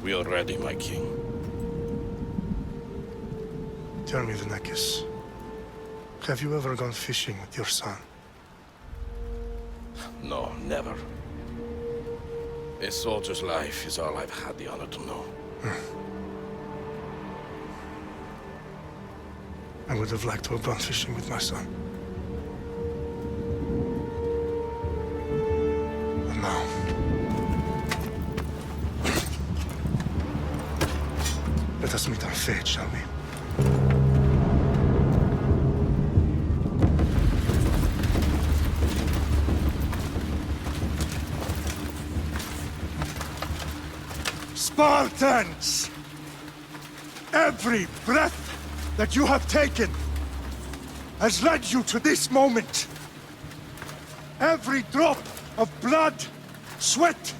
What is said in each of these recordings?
We are ready, my king. Tell me, Venekis, have you ever gone fishing with your son? No, never. A soldier's life is all I've had the honor to know. I would have liked to have gone fishing with my son. But now... let us meet our fate, shall we? Spartans! Every breath that you have taken has led you to this moment. Every drop of blood, sweat,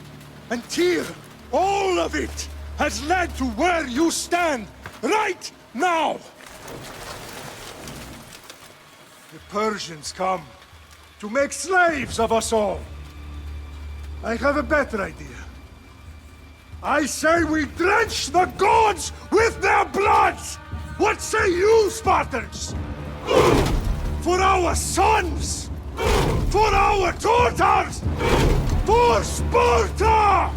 and tear, all of it has led to where you stand right now. The Persians come to make slaves of us all. I have a better idea. I say we drench the gods with their blood! What say you, Spartans? For our sons! For our daughters! For Sparta!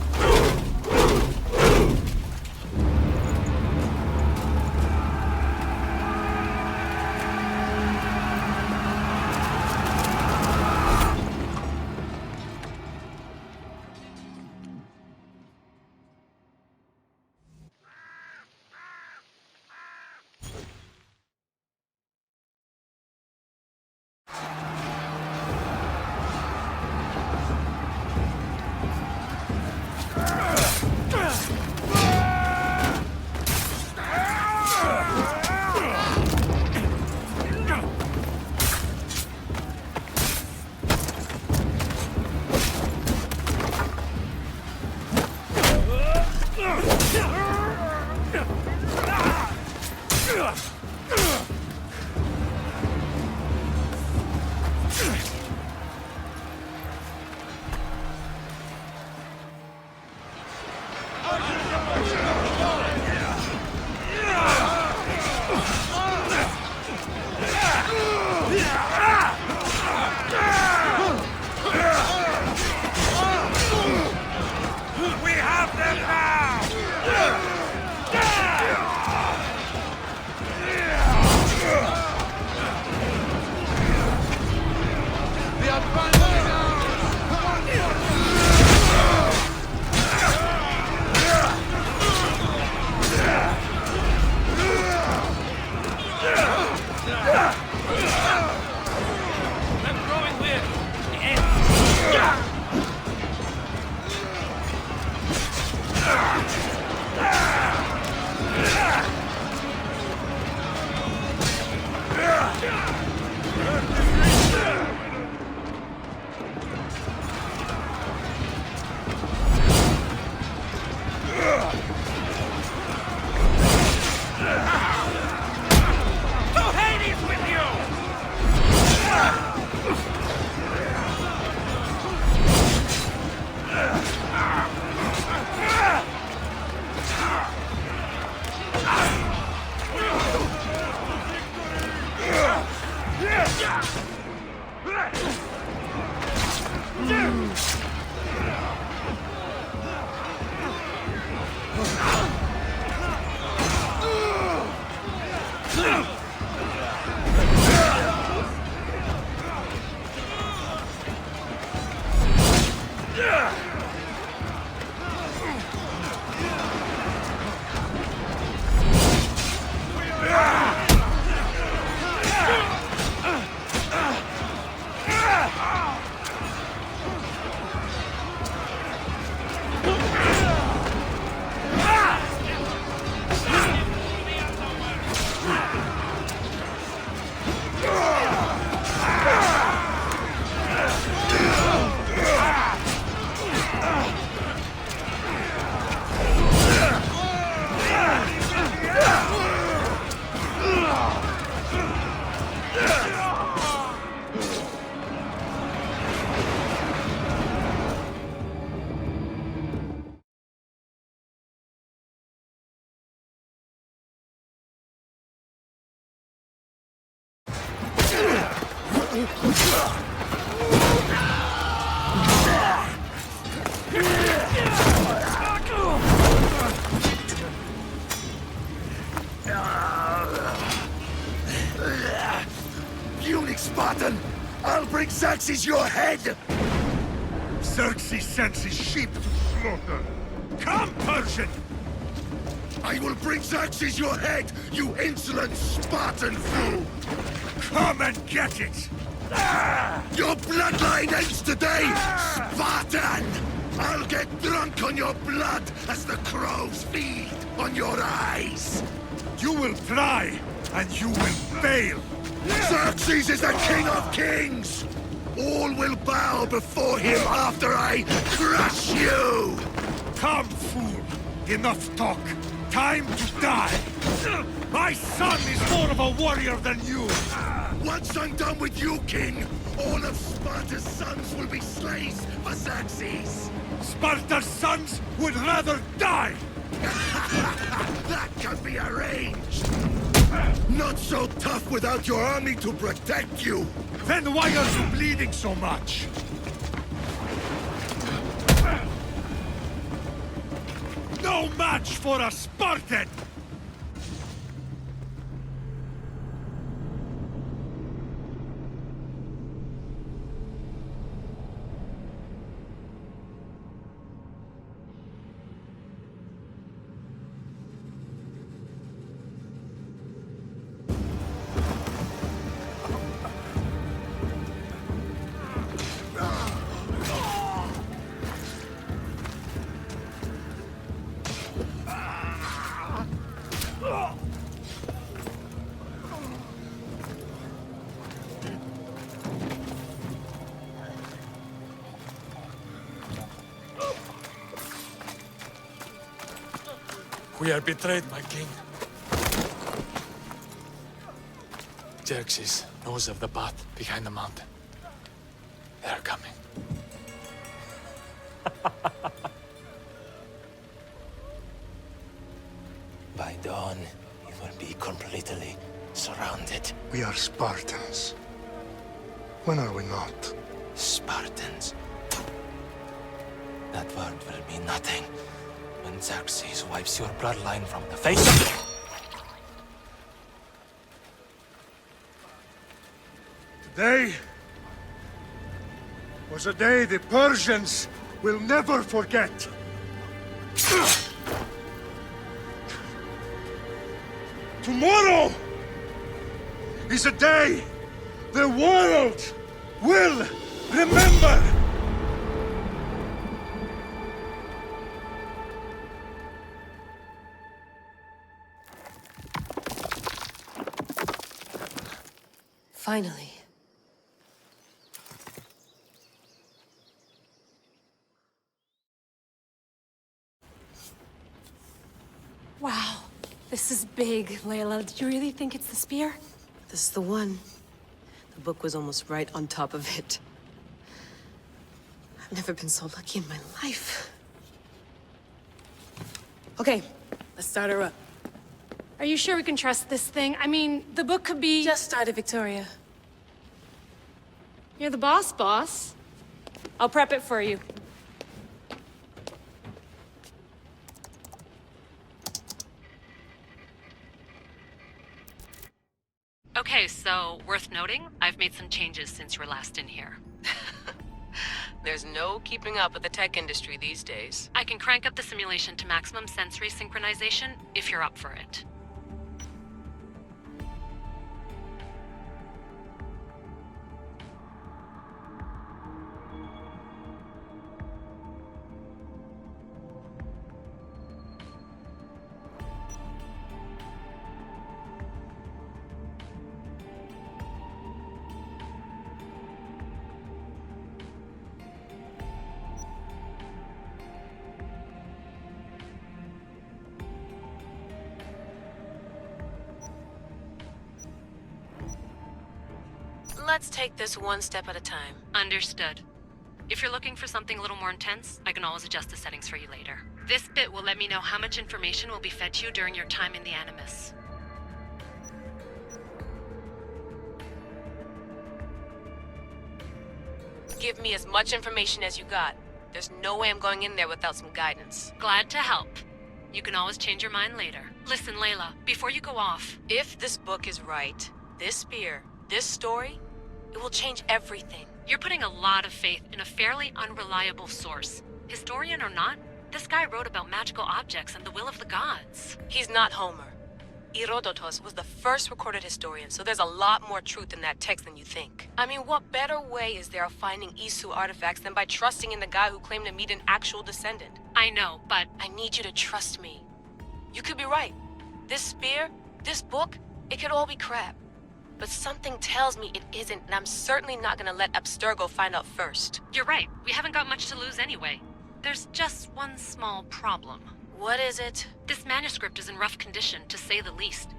Unique Spartan! I'll bring Xerxes your head! Xerxes sends his sheep to slaughter. Come, Persian! I will bring Xerxes your head, you insolent Spartan fool! Come and get it! Your bloodline ends today, Spartan! I'll get drunk on your blood as the crows feed on your eyes! You will try, and you will fail! Xerxes is the king of kings! All will bow before him after I crush you! Come, fool! Enough talk! Time to die! My son is more of a warrior than you! Once I'm done with you, king, all of Sparta's sons will be slaves for Xerxes! Sparta's sons would rather die! That can be arranged! Not so tough without your army to protect you! Then why are you bleeding so much? No match for a Spartan! We are betrayed, my king. Xerxes knows of the path behind the mountain. They are coming. By dawn, we will be completely surrounded. We are Spartans. When are we not? Spartans. That word will mean nothing when Xerxes wipes your bloodline from the face of it. Today was a day the Persians will never forget. Tomorrow is a day the world will remember. Finally. Wow, this is big, Layla. Did you really think it's the spear? This is the one. The book was almost right on top of it. I've never been so lucky in my life. Okay, let's start her up. Are you sure we can trust this thing? I mean, the book could be... Just started, Victoria. You're the boss. I'll prep it for you. Okay, so worth noting, I've made some changes since you were last in here. There's no keeping up with the tech industry these days. I can crank up the simulation to maximum sensory synchronization if you're up for it. Let's take this one step at a time. Understood. If you're looking for something a little more intense, I can always adjust the settings for you later. This bit will let me know how much information will be fed to you during your time in the Animus. Give me as much information as you got. There's no way I'm going in there without some guidance. Glad to help. You can always change your mind later. Listen, Layla, before you go off... If this book is right, this spear, this story, it will change everything. You're putting a lot of faith in a fairly unreliable source. Historian or not, this guy wrote about magical objects and the will of the gods. He's not Homer. Herodotus was the first recorded historian, so there's a lot more truth in that text than you think. I mean, what better way is there of finding Isu artifacts than by trusting in the guy who claimed to meet an actual descendant? I know, but... I need you to trust me. You could be right. This spear, this book, it could all be crap. But something tells me it isn't, and I'm certainly not gonna let Abstergo find out first. You're right. We haven't got much to lose anyway. There's just one small problem. What is it? This manuscript is in rough condition, to say the least.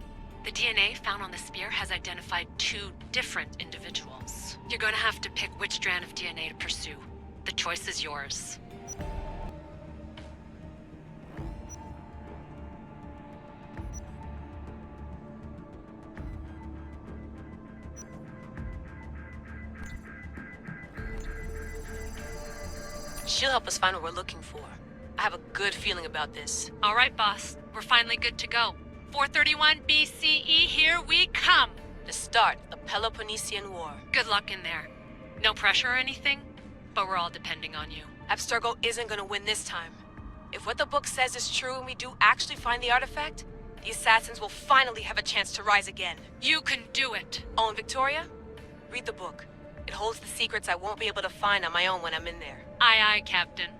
The DNA found on the spear has identified 2 different individuals. You're gonna have to pick which strand of DNA to pursue. The choice is yours. She'll help us find what we're looking for. I have a good feeling about this. All right, boss. We're finally good to go. 431 BCE, here we come! The start of the Peloponnesian War. Good luck in there. No pressure or anything, but we're all depending on you. Abstergo isn't gonna win this time. If what the book says is true and we do actually find the artifact, the assassins will finally have a chance to rise again. You can do it! Oh, and Victoria? Read the book. It holds the secrets I won't be able to find on my own when I'm in there. Aye, aye, Captain.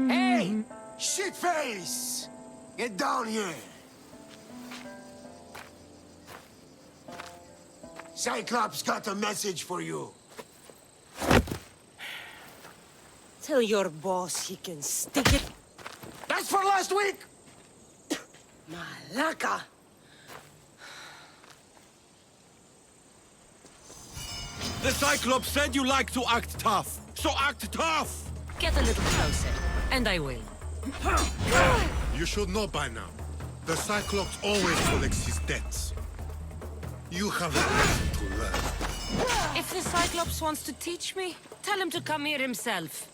Hey! Shitface! Get down here! Cyclops got a message for you. Tell your boss he can stick it. That's for last week! Malaka! The Cyclops said you like to act tough, so act tough! Get a little closer, and I will. You should know by now. The Cyclops always collects his debts. You have a lesson to learn. If the Cyclops wants to teach me, tell him to come here himself.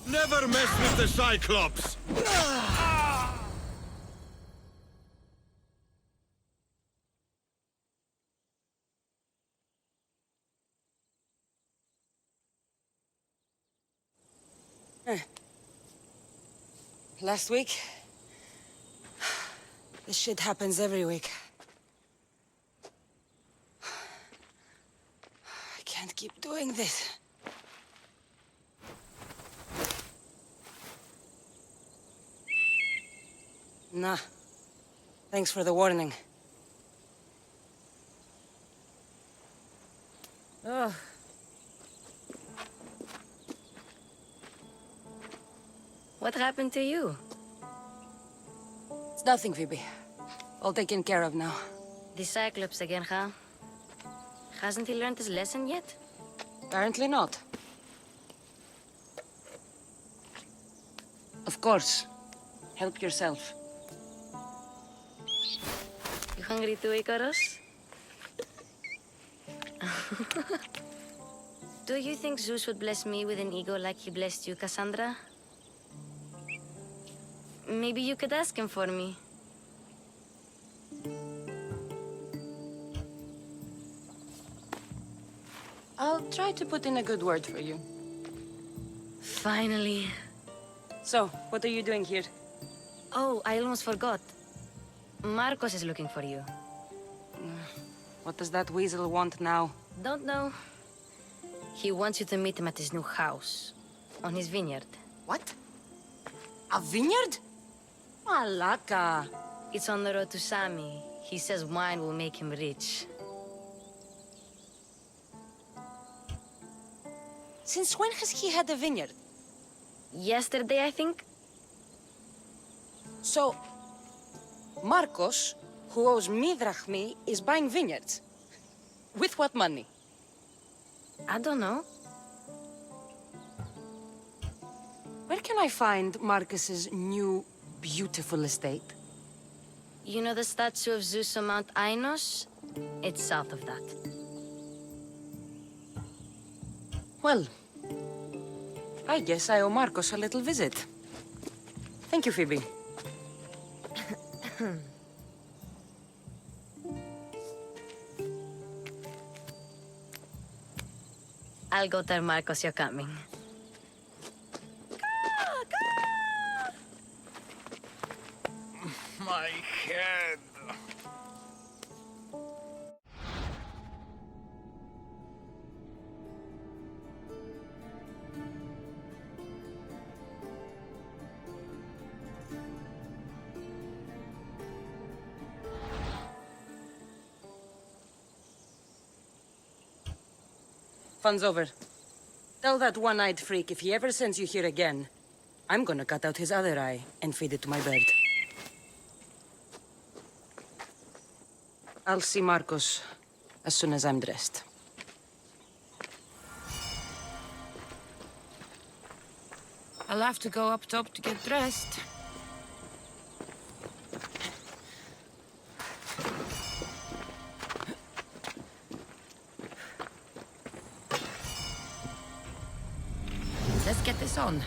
Never mess with the Cyclops! Last week? This shit happens every week. I can't keep doing this. Nah. Thanks for the warning. Ugh. What happened to you? It's nothing, Phoebe. All taken care of now. The Cyclops again, huh? Hasn't he learned his lesson yet? Apparently not. Of course. Help yourself. You hungry too, Icarus? Do you think Zeus would bless me with an ego like he blessed you, Cassandra? Maybe you could ask him for me. I'll try to put in a good word for you. Finally. So, what are you doing here? Oh, I almost forgot. Marcos is looking for you. What does that weasel want now? Don't know. He wants you to meet him at his new house. On his vineyard. What? A vineyard? Malaka. It's on the road to Sami. He says wine will make him rich. Since when has he had a vineyard? Yesterday, I think? So, Marcos, who owes me drachmi, is buying vineyards. With what money? I don't know. Where can I find Marcus's new, beautiful estate? You know the statue of Zeus on Mount Ainos? It's south of that. Well, I guess I owe Marcos a little visit. Thank you, Phoebe. I'll go tell Marcos you're coming. My head. Fun's over. Tell that one-eyed freak if he ever sends you here again, I'm gonna cut out his other eye and feed it to my bird. I'll see Marcos as soon as I'm dressed. I'll have to go up top to get dressed. Let's get this on.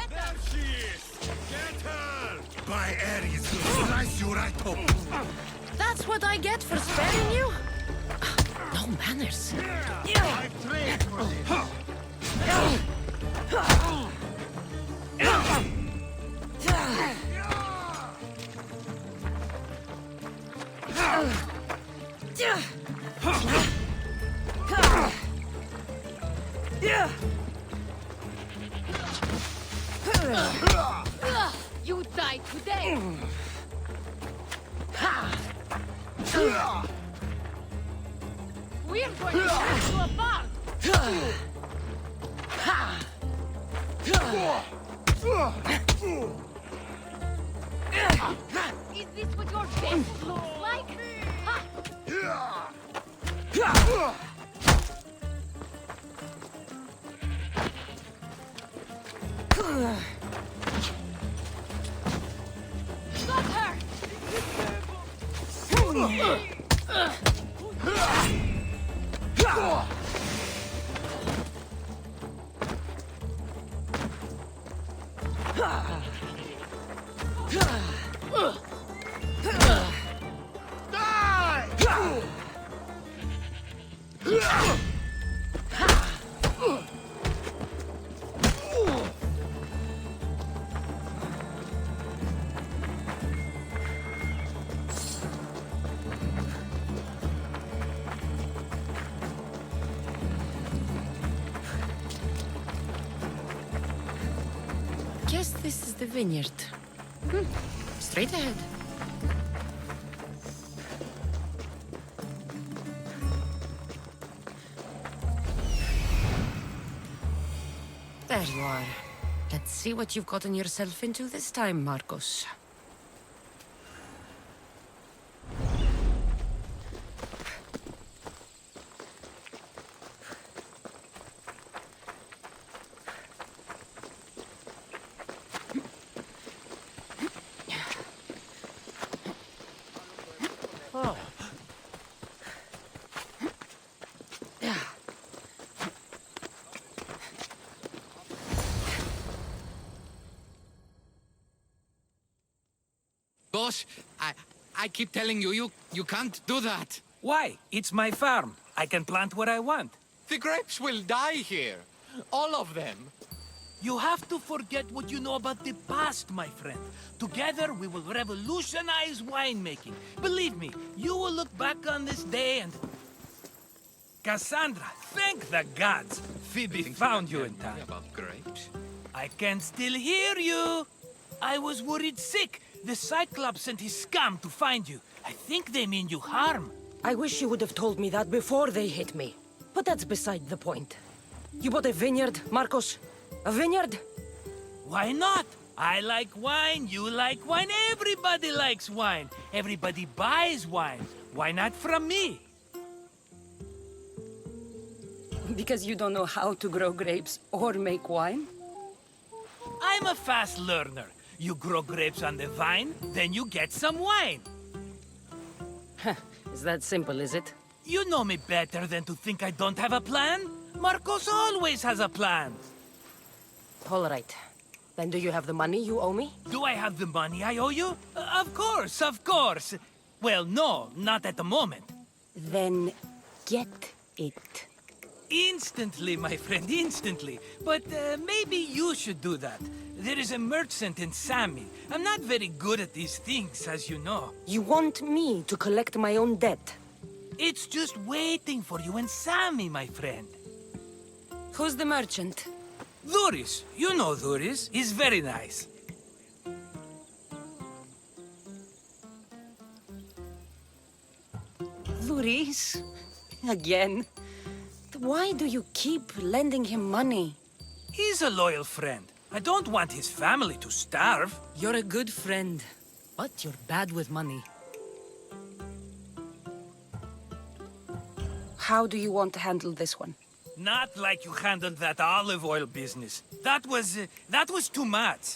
There she is! Get her! By Ares, will slice you right up! That's what I get for sparing you? No manners. I've trained for this. You die today! We're going to tear you apart! Is this what your death looks like? Stop her! guess this is the vineyard. Straight ahead. There you are. Let's see what you've gotten yourself into this time, Marcos. Boss, I keep telling you, you can't do that. Why? It's my farm. I can plant what I want. The grapes will die here. All of them. You have to forget what you know about the past, my friend. Together, we will revolutionize winemaking. Believe me, you will look back on this day and... Cassandra, thank the gods! Phoebe found you in time. About grapes? I can still hear you! I was worried sick. The Cyclops sent his scum to find you. I think they mean you harm. I wish you would have told me that before they hit me. But that's beside the point. You bought a vineyard, Marcos? A vineyard? Why not? I like wine, you like wine, everybody likes wine. Everybody buys wine. Why not from me? Because you don't know how to grow grapes or make wine? I'm a fast learner. You grow grapes on the vine, then you get some wine. Is that simple, is it? You know me better than to think I don't have a plan. Marcos always has a plan. All right. Then do you have the money you owe me? Do I have the money I owe you? Of course, of course. Well, no, not at the moment. Then get it. Instantly, my friend, instantly. But maybe you should do that. There is a merchant in Sami. I'm not very good at these things, as you know. You want me to collect my own debt? It's just waiting for you in Sami, my friend. Who's the merchant? Dhuris. You know Dhuris. He's very nice. Dhuris? Again? Why do you keep lending him money? He's a loyal friend. I don't want his family to starve. You're a good friend, but you're bad with money. How do you want to handle this one? Not like you handled that olive oil business. That was too much.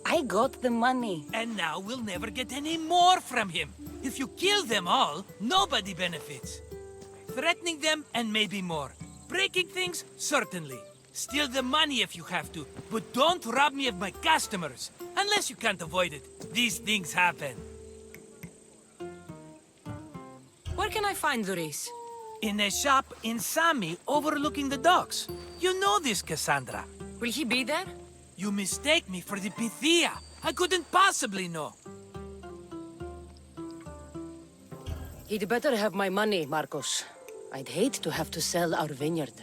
I got the money. And now we'll never get any more from him. If you kill them all, nobody benefits. Threatening them, and maybe more. Breaking things, certainly. Steal the money if you have to, but don't rob me of my customers. Unless you can't avoid it. These things happen. Where can I find Dhuris? In a shop in Sami, overlooking the docks. You know this, Cassandra. Will he be there? You mistake me for the Pythia. I couldn't possibly know. He'd better have my money, Marcos. I'd hate to have to sell our vineyard.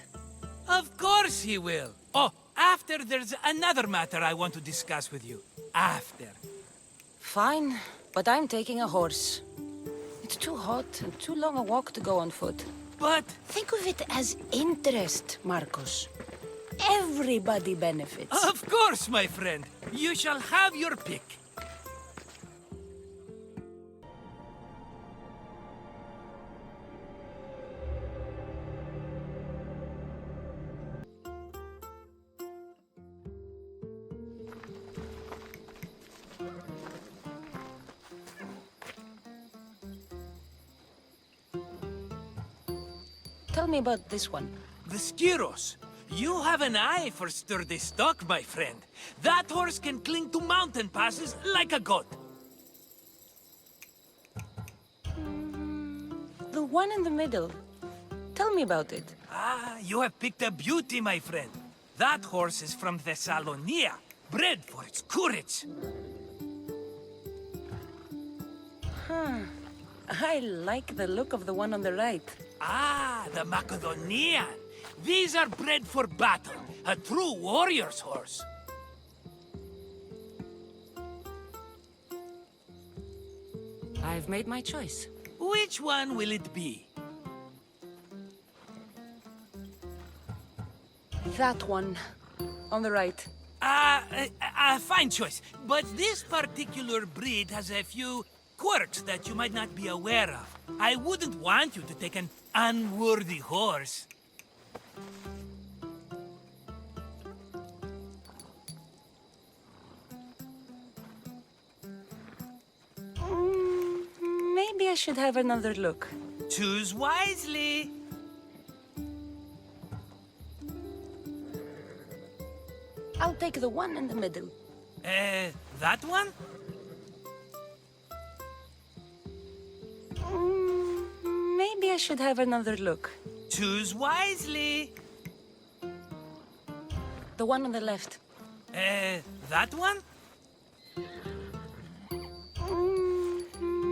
Of course he will. Oh, after there's another matter I want to discuss with you. After. Fine, but I'm taking a horse. It's too hot and too long a walk to go on foot. But... think of it as interest, Marcos. Everybody benefits. Of course, my friend. You shall have your pick. Tell me about this one. The Skiros. You have an eye for sturdy stock, my friend. That horse can cling to mountain passes like a goat. The one in the middle. Tell me about it. Ah, you have picked a beauty, my friend. That horse is from Thessalonia, bred for its courage. I like the look of the one on the right. Ah, the Macedonian. These are bred for battle, a true warrior's horse. I've made my choice. Which one will it be? That one. On the right. Fine choice. But this particular breed has a few quirks that you might not be aware of. I wouldn't want you to take an unworthy horse. Maybe I should have another look. Choose wisely. I'll take the one in the middle. That one? Maybe I should have another look. Choose wisely. The one on the left. That one?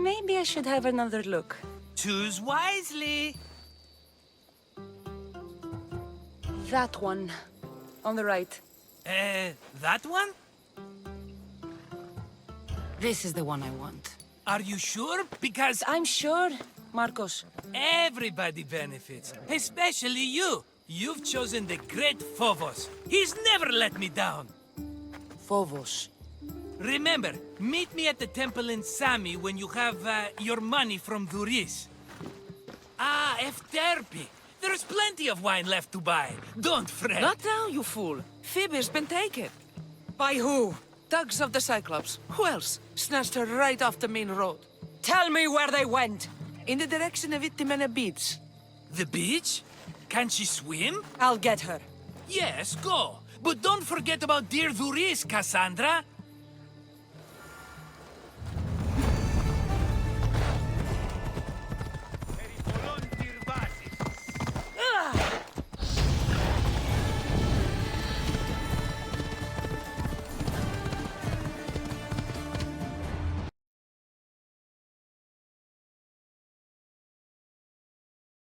Maybe I should have another look. Choose wisely. That one. On the right. That one? This is the one I want. Are you sure? Because I'm sure, Marcos. everybody benefits, especially you. You've chosen the great Phobos. He's never let me down. Phobos. Remember, meet me at the temple in Sami when you have your money from Duris. Ah, Efterpi. There's plenty of wine left to buy. Don't fret. Not now, you fool. Phoebe's been taken. By who? Thugs of the Cyclops. Who else? Snatched her right off the main road. Tell me where they went. In the direction of Itimena Beach. The beach? Can she swim? I'll get her. Yes, go. But don't forget about dear Duris, Cassandra.